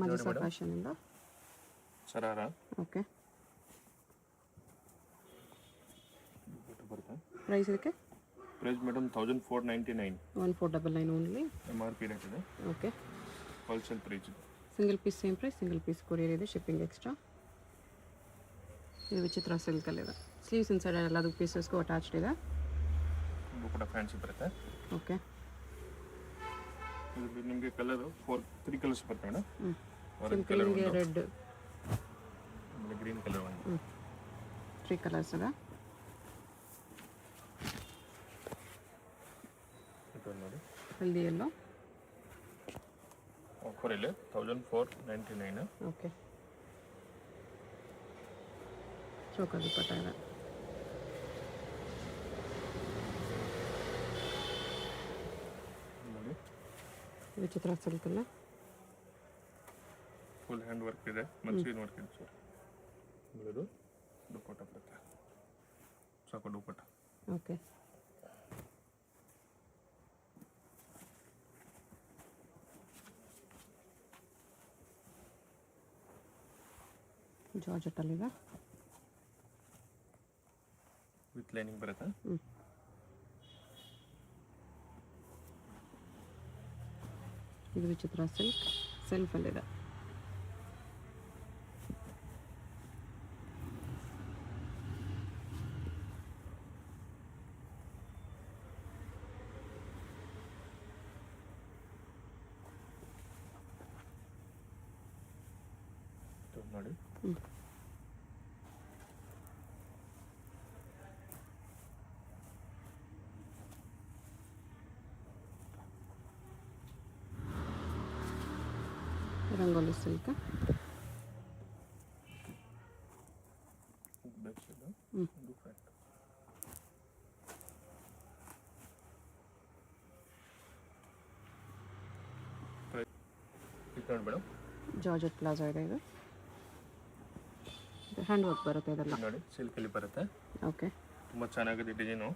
ಮಜಿಸಾ ಫ್ಯಾಷನಿಂದ ಶರಾರ. ಓಕೆ. ಬರುತ್ತೆ. ಪ್ರೈಸ್ ಇದಕ್ಕೆ? Price madam 1499. 1499 only. MRP rate ಇದೆ. ಓಕೆ. ಹೋಲ್ಸೇಲ್ ಪ್ರೈಸ್ ಇದೆ. Single piece same price, single piece courier ಇದೆ, ಶಿಪ್ಪಿಂಗ್ ಎಕ್ಸ್ಟ್ರಾ. ಇದು ವಿಚಿತ್ರ ಸಿಲ್ಕಲ್ಲಿದೆ. ಸ್ಲೀವ್ಸ್ ಇನ್ಸೈಡ್ ಎಲ್ಲದೂ ಪೀಸಸ್ಗೂ ಅಟ್ಯಾಚ್ಡ್ ಇದೆ. ಇದು ಕೂಡ ಫ್ಯಾನ್ಸಿ ಬರುತ್ತೆ. ಓಕೆ. ಇದು ನಿಮಗೆ ಕಲರ್ 3 ಕಲರ್ಸ್ ಬರುತ್ತೆ ಮೇಡಮ್. ಸಿಂಪಲ್ ಹಿಂಗೆ ರೆಡ್, ಆಮೇಲೆ ಗ್ರೀನ್ ಕಲರ್ ಒಂದು. 3 ಕಲರ್ಸ್ ಇದೆ. ಇದು ನೋಡಿ ಹಲ್ದಿ ಎಲ್ಲೋ ಆಫರ್ ಇಲ್ಲ 1499. ಓಕೆ. ಚೋಕಾ ದುಪ್ಪಟ್ಟ ಇದೆ. ನೋಡಿ ವಿಚಿತ್ರ ಸಿಲ್ಕಲ್ಲ, ಫುಲ್ ಹ್ಯಾಂಡ್ ವರ್ಕ್ ಇದೆ, ಮನ್ಸಿನ ವರ್ಕ್ ಇದೆ ಸರ್. ಇದು ದುಪ್ಪಟ್ಟ ಬರುತ್ತೆ, ಸಾಕು ದುಪ್ಪಟ್ಟ. ಓಕೆ. ಜಾರ್ಜೆಟ್ಟಲ್ಲಿದೆ, ವಿತ್ ಲೈನಿಂಗ್ ಬರುತ್ತೆ. ಇದು ವಿಚಿತ್ರ ಸಿಲ್ಕ್, ಸೆಲ್ಫಲ್ಲಿದೆ. ನೋಡಿ ರಂಗೋಲಿ ಸಿಲ್ಕ್. ಬ್ಯಾಕ್ ಸೈಡ್ ಇದು ಫ್ರಂಟ್. ನೋಡಿ ಮೇಡಮ್, ಜಾರ್ಜೆಟ್ ಪ್ಲಾಜಾ ಇದೆ. ಇದು ಹ್ಯಾಂಡ್ ವರ್ಕ್ ಬರುತ್ತೆ ಇದೆಲ್ಲ. ನೋಡಿ ಸಿಲ್ಕಲ್ಲಿ ಬರುತ್ತೆ. ಓಕೆ. ತುಂಬ ಚೆನ್ನಾಗಿದೆ ಡಿಸೈನು.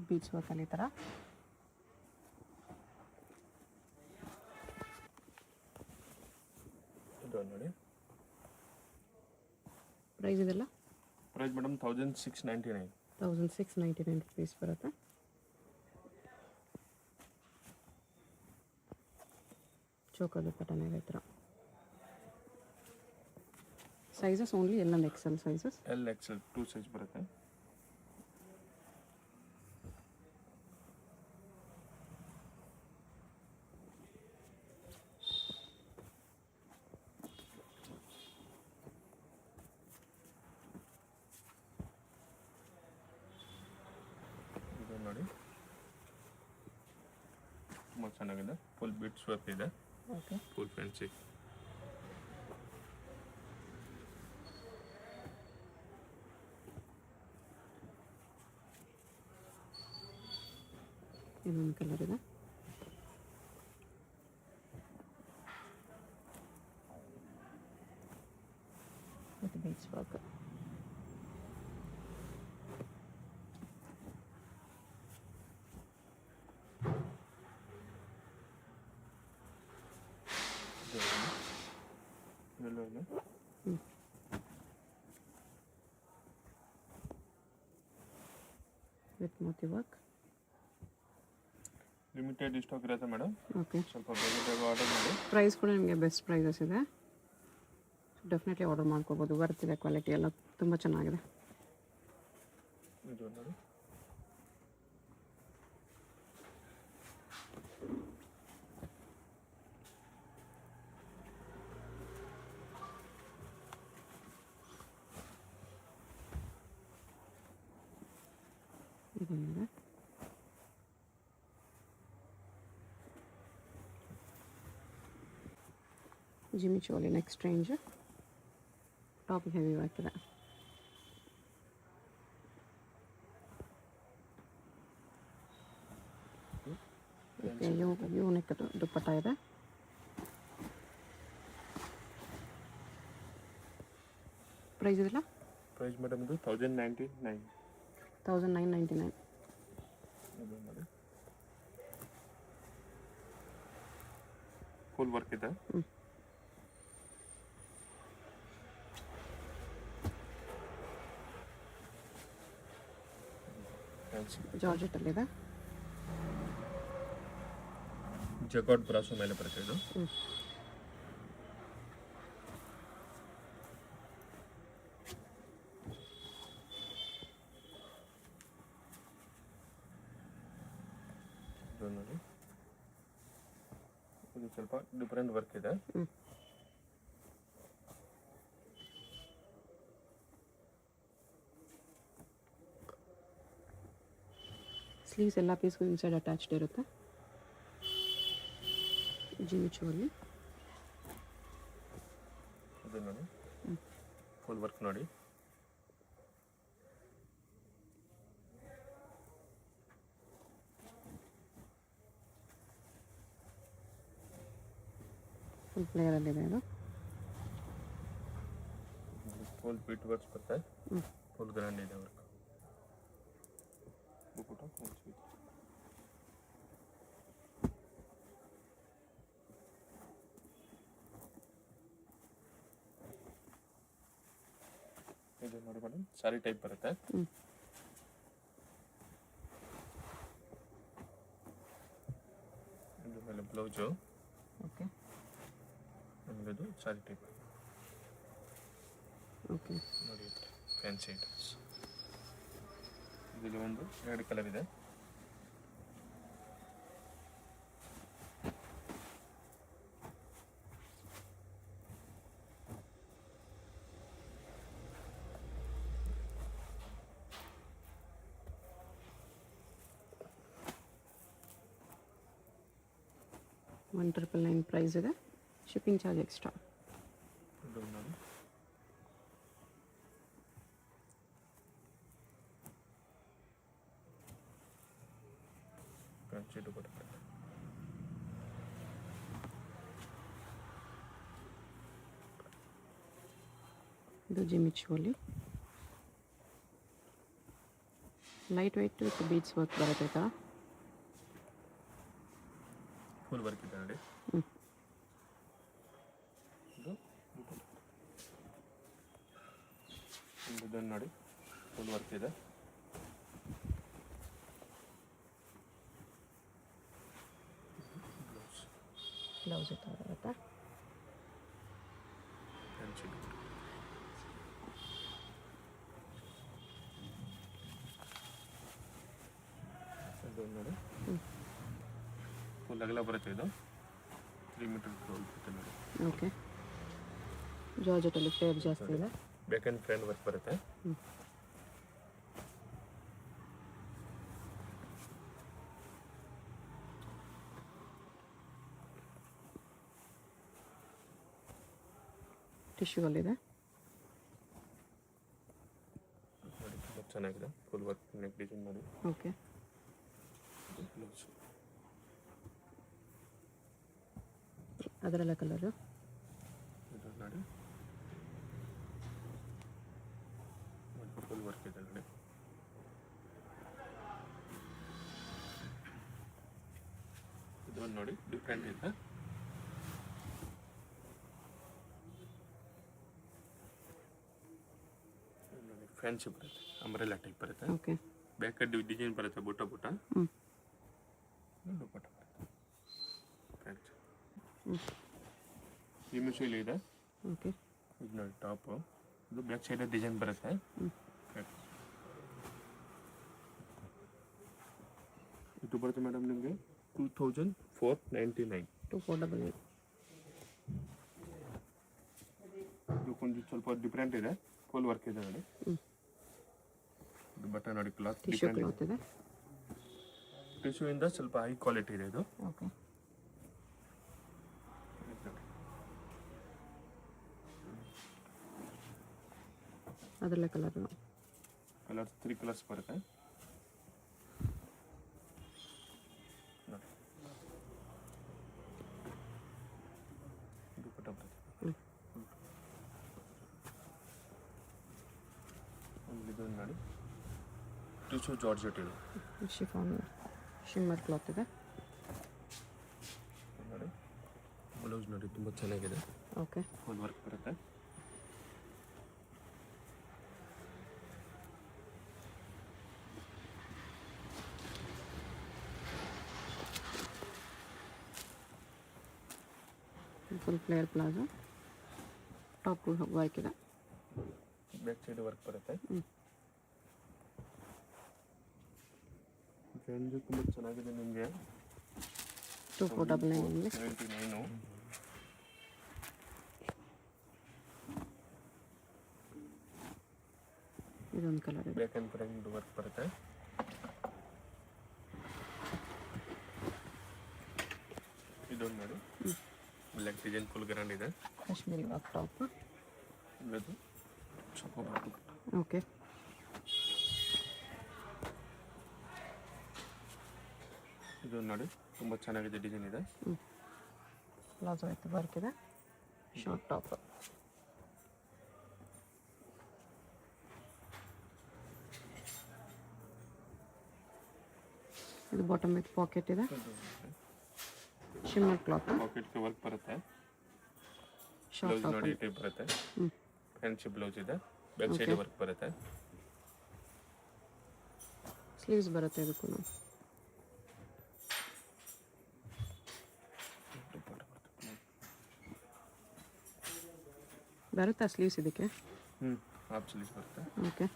ಬೀಚ್ ವರ್ಕಲ್ಲಿ ಈ ಥರ. ಇದು ನೋಡಿ ಪ್ರೈಸ್ ಇದೆಲ್ಲ? Price madam 1699. 1699 ರುಪೀಸ್ ಬರುತ್ತೆ. ಚೋಕಾ ದುಪ್ಪಟ್ಟನೇ ಇದೆ ಈ ಥರ. Sizes only L and XL sizes. LXL 2 size ಬರುತ್ತೆ. ಇದು ನೋಡಿ ತುಂಬ ಚೆನ್ನಾಗಿದೆ, ಫುಲ್ ಬಿಟ್ಸ್ ವರ್ಕ್ ಇದೆ. ಓಕೆ. Full fancy. ಇನ್ನೊಂದು ಕಲರ್ ಇದೆ. ಮತ್ತು ಬೀಚ್ ವರ್ಕ್. ಎಲ್ಲೋ ಇದೆ. ವಿತ್ ಮೋತಿ ವರ್ಕ್. ಲಿಮಿಟೆಡ್ ಸ್ಟಾಕ್ ಇರುತ್ತೆ ಮೇಡಮ್. ಓಕೆ. ಸ್ವಲ್ಪ ಬೇಗ ಆರ್ಡರ್ ಮಾಡಿ. ಪ್ರೈಸ್ ಕೂಡ ನಿಮಗೆ ಬೆಸ್ಟ್ ಪ್ರೈಸಸ್ ಇದೆ, ಡೆಫಿನೆಟ್ಲಿ ಆರ್ಡರ್ ಮಾಡ್ಕೋಬೋದು. ಬರ್ತಿದೆ, ಕ್ವಾಲಿಟಿ ಎಲ್ಲ ತುಂಬ ಚೆನ್ನಾಗಿದೆ. ಇದು ನೋಡಿ ಇದೊಂದಿದೆ. Jimmy choli next range. Top heavy work ಇದೆ. ಓಕೆ. ಯು ನೆಕ್ ದುಪ್ಪಟ್ಟ ಇದೆ. ಪ್ರೈಸ್ ಇದೆಲ್ಲ? ಪ್ರೈಸ್ ಮೇಡಮ್ ಇದು 1099. 1999. ಇದು ನೋಡಿ ಫುಲ್ ವರ್ಕ್ ಇದೆ. ಜಾರ್ಜೆಟಲ್ಲಿದೆ. ಜಕಾರ್ಡ್ ಬ್ರಾಸೋ ಮೇಲೆ ಬರುತ್ತೆ ಇದು. ಇದು ನೋಡಿ, ಇದು ಸ್ವಲ್ಪ ಡಿಫ್ರೆಂಟ್ ವರ್ಕ್ ಇದೆ. ಸ್ಲೀವ್ಸ್ ಎಲ್ಲ ಪೀಸ್ಗೂ ಇನ್ಸೈಡ್ ಅಟ್ಯಾಚ್ಡ್ ಇರುತ್ತೆ. ಜಿಮಿಚುವಲ್ಲಿ ಇದು ನೋಡಿ, ಫುಲ್ ವರ್ಕ್ ನೋಡಿ. ಫುಲ್ ಫ್ಲೇಯರಲ್ಲಿದೆ ಇದು. ಫುಲ್ ಬಿಟ್ ವರ್ಕ್ಸ್ ಬರುತ್ತೆ. ಫುಲ್ ಗ್ರ್ಯಾಂಡ್ ಇದೆ ವರ್ಕ್. ಇದು ನೋಡಿ ಮೇಡಮ್, ಸಾರಿ ಟೈಪ್ ಬರುತ್ತೆ. ಇದು ಮೇಲೆ ಬ್ಲೌಸು. ಓಕೆ ಆಮೇಲೆ ಇದು ಸಾರಿ ಟೈಪ್ ಓಕೆ. ನೋಡಿ, ಫ್ಯಾನ್ಸಿ ಐಟಮ್ಸ್. ಇದರಲ್ಲಿ ಒಂದು 2 ಕಲರ್ ಇದೆ. $1,999 ಪ್ರೈಸ್ ಇದೆ. Shipping charge extra. ಇದು ನೋಡಿ, ಫ್ಯಾನ್ಸಿ ದುಪಟ್ಟ ಬರುತ್ತೆ. ಇದು ಜಿಮಿಚುವಲ್ಲಿ light weight with beads work ಬರುತ್ತೆ ಈ ಥರ. ಫುಲ್ ವರ್ಕ್ ಇದೆ ನೋಡಿ. ಇದು ಇದನ್ನು ನೋಡಿ, ಫುಲ್ ವರ್ಕ್ ಇದೆ. ಬ್ಲೌಸ್ ಈ ಥರ ಬರುತ್ತೆ. ಫ್ಯಾನ್ಸಿ ದುಪಟ್ಟ. ಇದು ನೋಡಿ, ಫುಲ್ ಅಗಲ ಬರುತ್ತೆ. ಇದು 3 ಮೀಟರ್ ಬರುತ್ತೆ ನೋಡಿ. ಓಕೆ. ಜಾರ್ಜೆಟಲ್ಲಿ ಫ್ಲೇರ್ ಜಾಸ್ತಿ ಇದೆ. ಬ್ಯಾಕ್ ಆ್ಯಂಡ್ ಫ್ರಂಟ್ ವರ್ಕ್ ಬರುತ್ತೆ. ಟಿಶ್ಯೂವಲ್ಲಿದೆ. ನೋಡಿ, ತುಂಬ ಚೆನ್ನಾಗಿದೆ. ಫುಲ್ ವರ್ಕ್ ನೆಕ್ ಡಿಸೈನ್ ನೋಡಿ. ಓಕೆ. ಬ್ಲೌಸ್ ಅದರೆಲ್ಲ ಕಲರು. ಇದು ನೋಡಿ, ಫುಲ್ ವರ್ಕ್ ಇದೆ ನೋಡಿ. ಇದು ನೋಡಿ, ಡಿಫ್ರೆಂಟ್ ಇದೆ. ನೋಡಿ, ಫ್ಯಾನ್ಸಿ ಬರುತ್ತೆ. ಅಂಬ್ರೆಲಾ ಟೈಪ್ ಬರುತ್ತೆ. ಓಕೆ. ಬ್ಯಾಕ್ ಡಿಸೈನ್ ಬರುತ್ತೆ, ಬುಟ್ಟ ದುಪಟ್ಟ ಬರುತ್ತೆ. ಫ್ಯಾನ್ಸಿ ಇಲ್ಲಿ ಇದೆ. ಓಕೆ. ಇದು ನೋಡಿ ಟಾಪು. ಇದು ಬ್ಯಾಕ್ ಸೈಡ್ ಡಿಸೈನ್ ಬರುತ್ತೆ. ಇದು ಬರುತ್ತೆ ಮೇಡಮ್ ನಿಮಗೆ 2499. 2499. ಇದು ಕೊಂಚ ಸ್ವಲ್ಪ ಡಿಫ್ರೆಂಟ್ ಇದೆ. ಫುಲ್ ವರ್ಕ್ ಇದೆ ನೋಡಿ. ಇದು ಬಟ್ಟೆ ನೋಡಿ, ಕ್ಲಾತ್ ಟಿಶ್ಯೂ ಡಿಫ್ರೆಂಟ್ ಕ್ಲಾತ್ ಇದೆ. ಇದೆ. ಟಿಶ್ಯೂ ಇಂದ ಸ್ವಲ್ಪ ಹೈ ಕ್ವಾಲಿಟಿ ಇದೆ ಇದು. ಓಕೆ. ಅದರಲ್ಲ ಕಲರು. ಕಲರ್ಸ್ 3 ಕಲರ್ಸ್ ಬರುತ್ತೆ ನೋಡಿ. ದುಪಟ್ಟ ಬರುತ್ತೆ. ಇದು ನೋಡಿ, ಟಿಶ್ಯೂ ಜಾರ್ಜೆಟ್ ಇದು ಶಿಫಾನ್ ಶಿಮ್ಮರ್ ಕ್ಲಾತ್ ಇದೆ. ನೋಡಿ. ಬ್ಲೌಸ್ ಬ್ಲೌಸ್ ನೋಡಿ ತುಂಬ ಚೆನ್ನಾಗಿದೆ, ಓಕೆ. ಫುಲ್ ವರ್ಕ್ ಬರುತ್ತೆ. Full flare palazzo, top work ಇದೆ, ಬ್ಯಾಕ್ ಸೈಡ್ ವರ್ಕ್ ಬರುತ್ತೆ. ರೇಂಜ್ ತುಂಬ ಚೆನ್ನಾಗಿದೆ ನಿಮಗೆ. 2499 79. ಇದೊಂದು ಕಲರ್ ಇದೆ. ಬ್ಯಾಕ್ ಆ್ಯಂಡ್ ಫ್ರಂಟ್ ವರ್ಕ್ ಬರುತ್ತೆ. ಇದೊಂದು ನೋಡಿ, ಬ್ಲ್ಯಾಕ್ ಡಿಸೈನ್ ಫುಲ್ ಗ್ರ್ಯಾಂಡ್ ಇದೆ. ಕಾಶ್ಮೀರಿ ವರ್ಕ್ ಟಾಪ್, ಇದು ಸ್ವಲ್ಪ ವರ್ಕ್. ಓಕೆ. ಇದು ನೋಡಿ ತುಂಬ ಚೆನ್ನಾಗಿದೆ, ಡಿಸೈನ್ ಇದೆ. ಪ್ಲಾಜೋ ಐತೆ, ವರ್ಕ್ ಇದೆ, ಶಾರ್ಟ್ ಟಾಪ್. ಇದು ಬಾಟಮ್ ವಿತ್ ಪಾಕೆಟ್ ಇದೆ, ಶಿಮ್ಮರ್ ಕ್ಲಾತ್, ಪಾಕೆಟ್ಗೆ ವರ್ಕ್ ಬರುತ್ತೆ. Short blouse top. ನೋಡಿ ಟೈಪ್ ಬರುತ್ತೆ. ಫ್ಯಾನ್ಸಿ ಬ್ಲೌಸ್ ಇದೆ, ಬ್ಯಾಕ್ ಸೈಡ್ ವರ್ಕ್ ಬರುತ್ತೆ. ಸ್ಲೀವ್ಸ್ ಬರುತ್ತೆ ಇದಕ್ಕೂ. ಬರುತ್ತಾ ಸ್ಲೀವ್ಸ್ ಇದಕ್ಕೆ? ಹಾಫ್ ಸ್ಲೀವ್ಸ್ ಬರುತ್ತೆ. ಓಕೆ.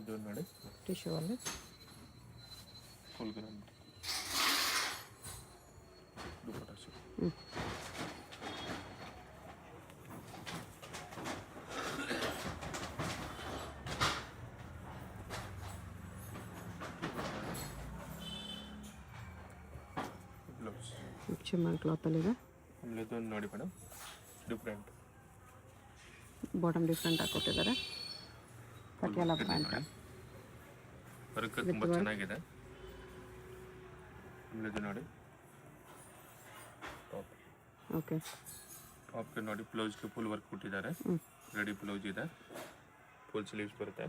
ಇದು ನೋಡಿ ಟಿಶ್ಯೂ ಅಲ್ಲಿ full grand dupatta set. Blouse shimmer ಕ್ಲಾತಲ್ಲಿದೆ. ಆಮೇಲೆ ಇದೊಂದು ನೋಡಿ ಮೇಡಮ್, ಡಿಫ್ರೆಂಟ್ ಬಾಟಮ್ ಡಿಫ್ರೆಂಟ್ ಹಾಕೊಟ್ಟಿದ್ದಾರೆ. ಪಟಿಯಾಲ ಪ್ಯಾಂಟ್, ವರ್ಕ್ ತುಂಬ ಚೆನ್ನಾಗಿದೆ. ಆಮೇಲೆ ಇದು ನೋಡಿ ಟಾಪ್. ಓಕೆ. ಟಾಪ್ಗೆ ನೋಡಿ ಬ್ಲೌಸ್ಗೆ ಫುಲ್ ವರ್ಕ್ ಕೊಟ್ಟಿದ್ದಾರೆ. ರೆಡಿ ಬ್ಲೌಸ್ ಇದೆ, ಫುಲ್ ಸ್ಲೀವ್ಸ್ ಬರುತ್ತೆ.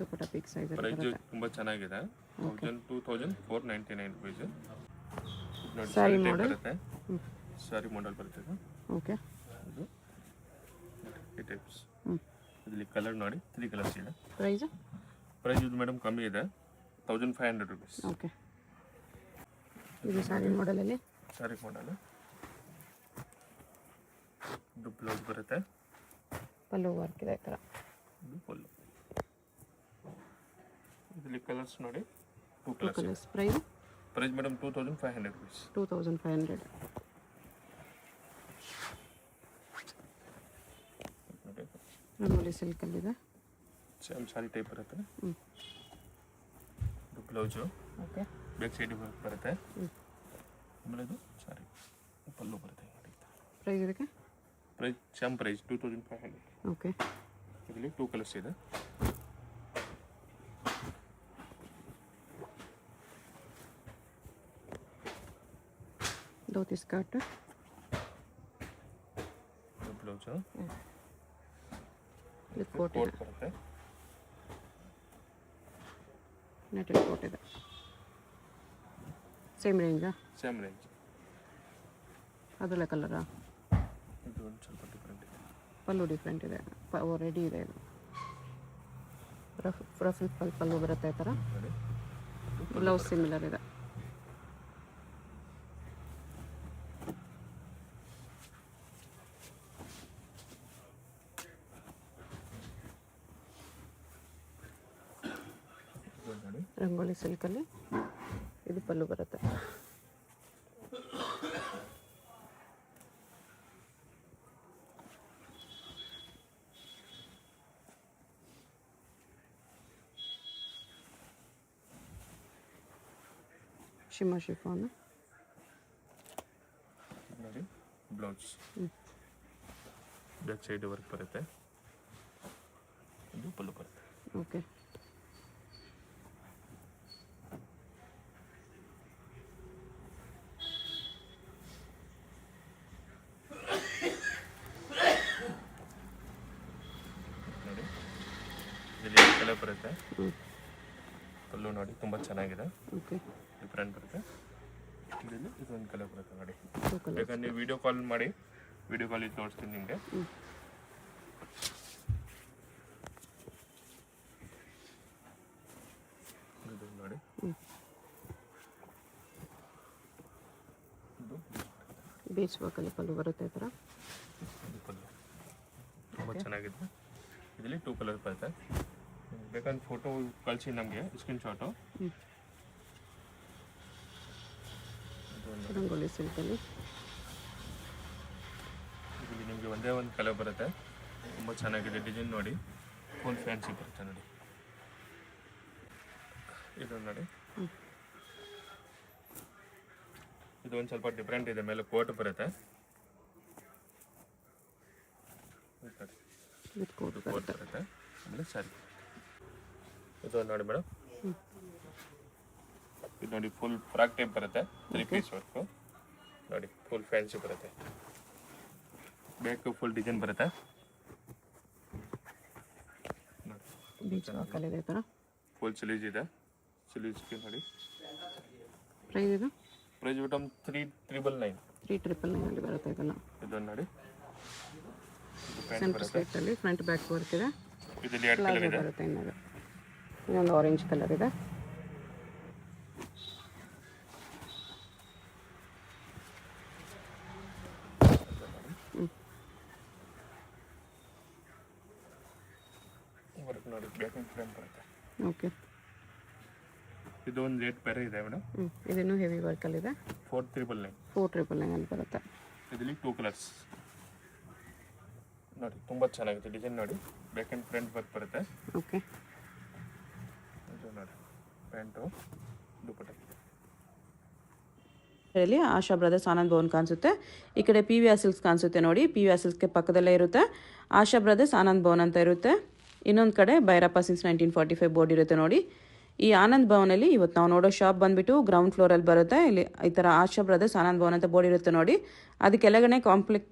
ದುಪಟ್ಟಾ ಬಿಗ್ ಸೈಜ್ ಪ್ರೈಸ್ ಬರುತ್ತೆ. ತುಂಬ ಚೆನ್ನಾಗಿದೆ. 2499 ರೂಪೀಸ್. ನೋಡಿ ಸ್ಯಾರಿ ಸ್ಯಾರಿ ಮಾಡೆಲ್ ಬರುತ್ತೆ, ಸ್ಯಾರಿ ಮಾಡೆಲ್ ಬರುತ್ತೆ ಇದು. ಓಕೆ. ಇದು ಈ ಟೈಪ್ಸ್. ಇದರಲ್ಲಿ ಕಲರ್ ನೋಡಿ 3 ಕಲರ್ಸ್ ಇದೆ. ಪ್ರೈಸ್ ಪ್ರೈಸ್ ಇದು ಮೇಡಮ್ ಕಮ್ಮಿ ಇದೆ, 1500 ರೂಪೀಸ್. ಓಕೆ. ಇದು ಸ್ಯಾರಿ ಮಾಡೆಲಲ್ಲಿ ಸ್ಯಾರಿ ಮಾಡಲ್ಲ. ಇದು ಬ್ಲೌಸ್ ಬರುತ್ತೆ, ಪಲ್ಲು ವರ್ಕ್ ಇದೆ ಈ ಥರ. ಇದು ಫುಲ್. ಇದರಲ್ಲಿ ಕಲರ್ಸ್ ನೋಡಿ 2 two colours. Colours. Price price madam 2500 rupees. 2500. ನೋಡಿ ರಂಗೋಲಿ ಸಿಲ್ಕಲ್ಲಿದೆ. ಸೇಮ್ ಸ್ಯಾರಿ ಟೈಪ್ ಬರುತ್ತೆ. ಇದು blouse, okay. Back side work ಬರುತ್ತೆ. ಆಮೇಲೆ ಇದು ಸ್ಯಾರಿ ಪಲ್ಲು ಬರುತ್ತೆ. ಪ್ರೈಸ್ ಇದಕ್ಕೆ? Price same price 2500. ಓಕೆ. ಇದರಲ್ಲಿ 2 ಕಲರ್ಸ್ ಇದೆ. ಧೋತಿ ಸ್ಕರ್ಟ್, ಇದು ಬ್ಲೌಸು, ಇದು ಕೋಟ್ ಕೋಟ್ ಇದೆ, ಬರುತ್ತೆ. ನೆಟಲ್ ಕೋಟ್ ಇದೆ. ಸೇಮ್ ರೇಂಜಾ? Same range. ಅದರಲ್ಲೇ ಕಲರಾ? ಇದು ಒಂದು ಸ್ವಲ್ಪ ಡಿಫ್ರೆಂಟ್ ಇದೆ. ಪಲ್ಲು ಡಿಫ್ರೆಂಟ್ ಇದೆ, ರೆಡಿ ಇದೆ. ಇದು ರಫಲ್ ಪಲ್ಲು ಬರುತ್ತೆ ಈ ಥರ. ನೋಡಿ ಬ್ಲೌಸ್ ಸಿಮಿಲರ್ ಇದೆ. ನೋಡಿ ರಂಗೋಲಿ ಸಿಲ್ಕಲ್ಲಿ ಇದು ಪಲ್ಲು ಬರುತ್ತೆ. ಶಿಮ್ಮರ್ ಶಿಫಾನ್, ನೋಡಿ ಬ್ಲೌಸ್, ಬ್ಯಾಕ್ ಸೈಡ್ ವರ್ಕ್ ಬರುತ್ತೆ. ಇದು ಪಲ್ಲು ಬರುತ್ತೆ. ಓಕೆ. ನೋಡಿ ಇದರಲ್ಲಿ ಕಲರ್ ಬರುತ್ತೆ. ಪಲ್ಲು ನೋಡಿ ತುಂಬ ಚೆನ್ನಾಗಿದೆ, ಓಕೆ ಡಿಫ್ರೆಂಟ್ ಬರುತ್ತೆ. ಇದರಲ್ಲಿ ಇದೊಂದು ಕಲರ್ ಬರುತ್ತೆ ನೋಡಿ. Two colour. ಬೇಕಾದ್ರೆ ನೀವು ವಿಡಿಯೋ ಕಾಲ್ ಮಾಡಿ, ವಿಡಿಯೋ ಕಾಲಿಗೆ ತೋರಿಸ್ತೀನಿ ನಿಮಗೆ. ಇದು ನೋಡಿ, ಇದು ಬೀಚ್ ವರ್ಕಲ್ಲಿ ಪಲ್ಲು ಬರುತ್ತೆ ಈ ಥರ. ಪಲ್ಲು ತುಂಬ ಚೆನ್ನಾಗಿದೆ. ಇದರಲ್ಲಿ 2 ಕಲರ್ ಬರುತ್ತೆ. ಬೇಕಾದ್ರೆ ಫೋಟೋ ಕಳಿಸಿ ನಮಗೆ, ಸ್ಕ್ರೀನ್ ಶಾಟು. ರಂಗೋಲಿ ಸಿಲ್ಕಲ್ಲಿ ಇಲ್ಲಿ ನಿಮಗೆ ಒಂದೇ ಒಂದು ಕಲರ್ ಬರುತ್ತೆ, ತುಂಬ ಚೆನ್ನಾಗಿದೆ. ಡಿಸೈನ್ ನೋಡಿ, ಫುಲ್ ಫ್ಯಾನ್ಸಿ ಬರುತ್ತೆ ನೋಡಿ. ಇದು ನೋಡಿ, ಇದು ಒಂದು ಸ್ವಲ್ಪ ಡಿಫ್ರೆಂಟ್ ಇದೆ. ಮೇಲೆ ಕೋಟ್ ಬರುತ್ತೆ, ವಿತ್ ಕೋಟ್ ಕೋಟ್ ಬರುತ್ತೆ. ಬರುತ್ತೆ. ಆಮೇಲೆ ಸರಿ, ಇದು ನೋಡಿ ಮೇಡಮ್, ಇದು ನೋಡಿ ಫುಲ್ ಫ್ರಾಕ್ ಟೈಪ್ ಬರುತ್ತೆ, 3 ಪೀಸ್ ವರ್ಕು ನೋಡಿ, ಫುಲ್ ಫ್ಯಾನ್ಸಿ ಬರುತ್ತೆ. ಬೇಕು ಫುಲ್ ಡಿಸೈನ್ ಬರುತ್ತೆ ನೋಡಿ. ಬೀಚ್ ವರ್ಕಲ್ಲಿ ಇದೆ ಈ ಥರ. ಫುಲ್ ಸ್ಲೀವ್ಸ್ ಇದೆ, ಸ್ಲೀವ್ಸ್ಗೆ ನೋಡಿ. ಪ್ರೈಸ್ ಇದು ಪ್ರೈಸ್ ಬಿಟ್ಟು 3,999. 3,999 ಬರುತ್ತೆ ಇದೆಲ್ಲ. ಇದನ್ನು ನೋಡಿ, ಇದು ಪ್ಯಾಂಟ್ ಸೆಂಟರ್ ಬರುತ್ತೆ. ಸ್ಟೇಟಲ್ಲಿ ಫ್ರಂಟ್ ಬ್ಯಾಕ್ ವರ್ಕ್ ಇದೆ. ಇದರಲ್ಲಿ 2 ಕಲರ್ ಇದೆ. ಬರುತ್ತೆ ಇನ್ನೊಂದು, ಇನ್ನೊಂದು ಆರೆಂಜ್ ಕಲರ್ ಇದೆ. ವರ್ಕ್ ನೋಡಿ, ಬ್ಯಾಕ್ ಆ್ಯಂಡ್ ಫ್ರಂಟ್ ಬರುತ್ತೆ. ಓಕೆ, ಇದು ಒಂದು ರೇಟ್ ಬೇರೆ ಇದೆ ಮೇಡಮ್, ಇದಿನ್ನೂ ಹೆವಿ ವರ್ಕಲ್ಲಿದೆ. 4,999. 4,999 ಬರುತ್ತೆ. ಇದರಲ್ಲಿ 2 ಕಲರ್ಸ್ ನೋಡಿ, ತುಂಬ ಚೆನ್ನಾಗಿದೆ. ಡಿಸೈನ್ ನೋಡಿ, ಬ್ಯಾಕ್ ಆ್ಯಂಡ್ ಫ್ರಂಟ್ ವರ್ಕ್ ಬರುತ್ತೆ. ಓಕೆ, ಇದು ನೋಡಿ, ಪ್ಯಾಂಟು ದುಪ್ಪಟ್ಟ. ಇದರಲ್ಲಿ ಆಶಾ ಬ್ರದರ್ಸ್ ಆನಂದ್ ಭವನ್ ಕಾಣಿಸುತ್ತೆ. ಈ ಕಡೆ PVR ಸಿಲ್ಕ್ಸ್ ಕಾಣಿಸುತ್ತೆ ನೋಡಿ. PVR ಸಿಲ್ಕ್ಸ್ಗೆ ಪಕ್ಕದಲ್ಲೇ ಇರುತ್ತೆ ಆಶಾ ಬ್ರದರ್ಸ್ ಆನಂದ್ ಭವನ್ ಅಂತ ಇರುತ್ತೆ. ಇನ್ನೊಂದು ಕಡೆ ಭೈರಪ್ಪ ಸಿನ್ಸ್ 1945 ಬೋರ್ಡ್ ಇರುತ್ತೆ ನೋಡಿ. ಈ ಆನಂದ್ ಭವನಲ್ಲಿ ಇವತ್ತು ನಾವು ನೋಡೋ ಶಾಪ್ ಬಂದುಬಿಟ್ಟು ಗ್ರೌಂಡ್ ಫ್ಲೋರಲ್ಲಿ ಬರುತ್ತೆ. ಇಲ್ಲಿ ಈ ಥರ ಆಶಾ ಬ್ರದರ್ಸ್ ಆನಂದ್ ಭವನ್ ಅಂತ ಬೋರ್ಡ್ ಇರುತ್ತೆ ನೋಡಿ. ಅದಕ್ಕೆಲ್ಲಗಡೆ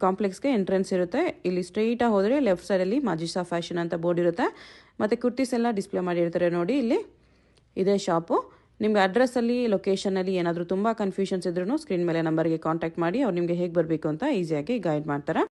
ಕಾಂಪ್ಲೆಕ್ಸ್ಗೆ ಎಂಟ್ರೆನ್ಸ್ ಇರುತ್ತೆ. ಇಲ್ಲಿ ಸ್ಟ್ರೈಟಾಗಿ ಹೋದರೆ ಲೆಫ್ಟ್ ಸೈಡಲ್ಲಿ ಮಾಜಿಸಾ ಫ್ಯಾಷನ್ ಅಂತ ಬೋರ್ಡ್ ಇರುತ್ತೆ. ಮತ್ತು ಕುರ್ತೀಸ್ ಎಲ್ಲ ಡಿಸ್ಪ್ಲೇ ಮಾಡಿರ್ತಾರೆ ನೋಡಿ. ಇಲ್ಲಿ ಇದೇ ಶಾಪು. ನಿಮ್ಗೆ ಅಡ್ರೆಸ್ಸಲ್ಲಿ, ಲೊಕೇಶನಲ್ಲಿ ಏನಾದರೂ ತುಂಬ ಕನ್ಫ್ಯೂಷನ್ಸ್ ಇದ್ರೂ ಸ್ಕ್ರೀನ್ ಮೇಲೆ ನಂಬರ್ಗೆ ಕಾಂಟ್ಯಾಕ್ಟ್ ಮಾಡಿ. ಅವ್ರು ನಿಮಗೆ ಹೇಗೆ ಬರಬೇಕು ಅಂತ ಈಸಿಯಾಗಿ ಗೈಡ್ ಮಾಡ್ತಾರೆ.